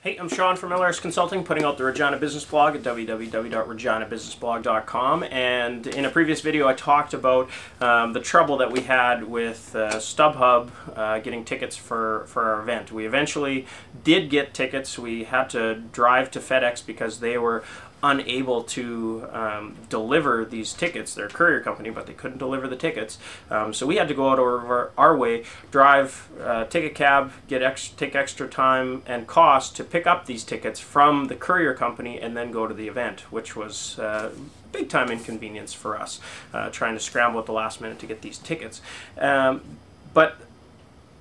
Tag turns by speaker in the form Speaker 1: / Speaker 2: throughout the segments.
Speaker 1: Hey, I'm Sean from LRS Consulting, putting out the Regina Business Blog at www.reginabusinessblog.com. And in a previous video, I talked about the trouble that we had with StubHub getting tickets for our event. We eventually did get tickets. We had to drive to FedEx because they were unable to deliver these tickets. They're a courier company, but they couldn't deliver the tickets. So we had to go out of our way, drive, take a cab, take extra time and cost to pick up these tickets from the courier company and then go to the event, which was big time inconvenience for us, trying to scramble at the last minute to get these tickets. But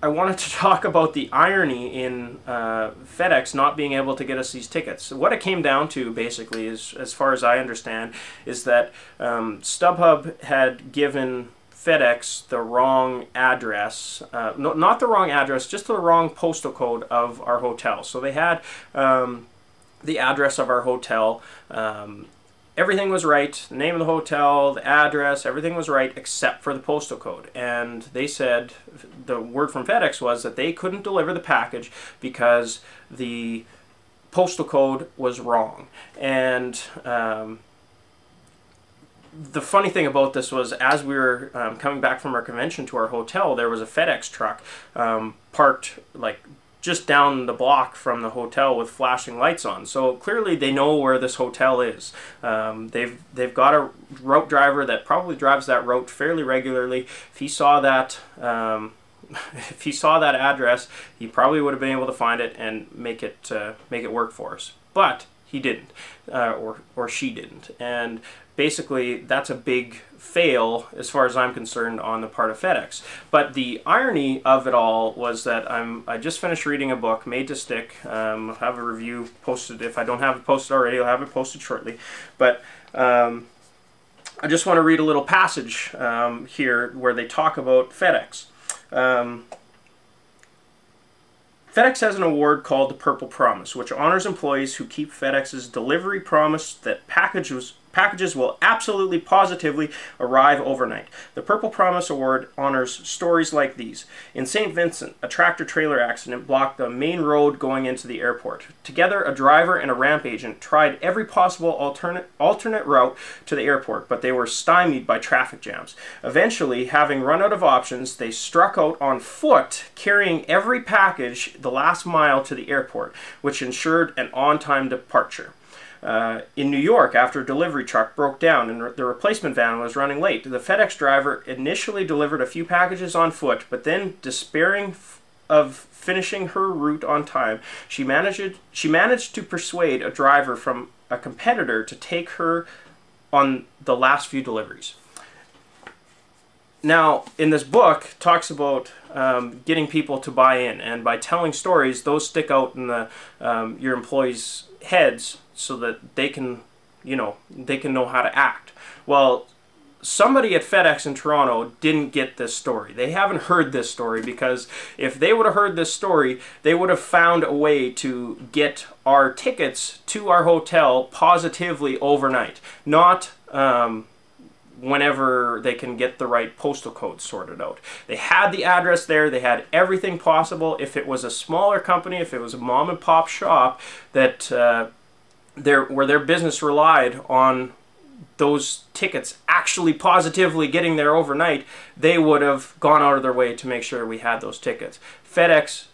Speaker 1: I wanted to talk about the irony in FedEx not being able to get us these tickets. What it came down to, basically, is, as far as I understand, is that StubHub had given FedEx the wrong address, no, not the wrong address, just the wrong postal code of our hotel. So they had the address of our hotel. Everything was right, the name of the hotel, the address, everything was right except for the postal code. And they said, the word from FedEx was that they couldn't deliver the package because the postal code was wrong. And the funny thing about this was, as we were coming back from our convention to our hotel, there was a FedEx truck parked like just down the block from the hotel with flashing lights on. So clearly they know where this hotel is. They've got a route driver that probably drives that route fairly regularly. If he saw that if he saw that address, he probably would have been able to find it and make it work for us. But he didn't, or she didn't. And basically that's a big fail as far as I'm concerned on the part of FedEx. But the irony of it all was that I just finished reading a book, Made to Stick. I'll have a review posted. If I don't have it posted already, I'll have it posted shortly. But I just want to read a little passage here where they talk about FedEx. FedEx has an award called the Purple Promise, which honors employees who keep FedEx's delivery promise that packages will absolutely positively arrive overnight. The Purple Promise Award honors stories like these. In St. Vincent, a tractor-trailer accident blocked the main road going into the airport. Together, a driver and a ramp agent tried every possible alternate route to the airport, but they were stymied by traffic jams. Eventually, having run out of options, they struck out on foot, carrying every package the last mile to the airport, which ensured an on-time departure. In New York, after a delivery truck broke down and the replacement van was running late, the FedEx driver initially delivered a few packages on foot, but then, despairing of finishing her route on time, she managed to persuade a driver from a competitor to take her on the last few deliveries. Now, in this book, talks about getting people to buy in, and by telling stories, those stick out in your employees' heads so that they can know how to act. Well, somebody at FedEx in Toronto didn't get this story. They haven't heard this story, because if they would have heard this story, they would have found a way to get our tickets to our hotel positively overnight, not whenever they can get the right postal code sorted out. They had the address there, they had everything possible. If it was a smaller company, if it was a mom and pop shop that where their business relied on those tickets actually positively getting there overnight, they would have gone out of their way to make sure we had those tickets. FedEx,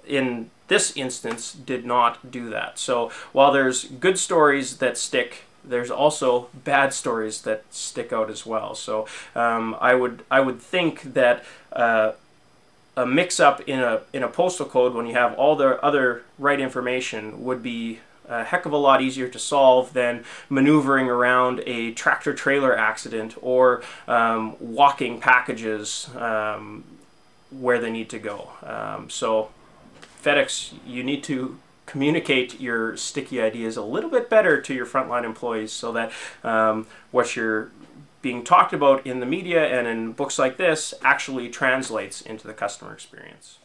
Speaker 1: in this instance, did not do that. So while there's good stories that stick, there's also bad stories that stick out as well. So I would think that a mix-up in a postal code, when you have all the other right information, would be a heck of a lot easier to solve than maneuvering around a tractor-trailer accident or walking packages where they need to go. So FedEx, you need to communicate your sticky ideas a little bit better to your frontline employees so that what you're being talked about in the media and in books like this actually translates into the customer experience.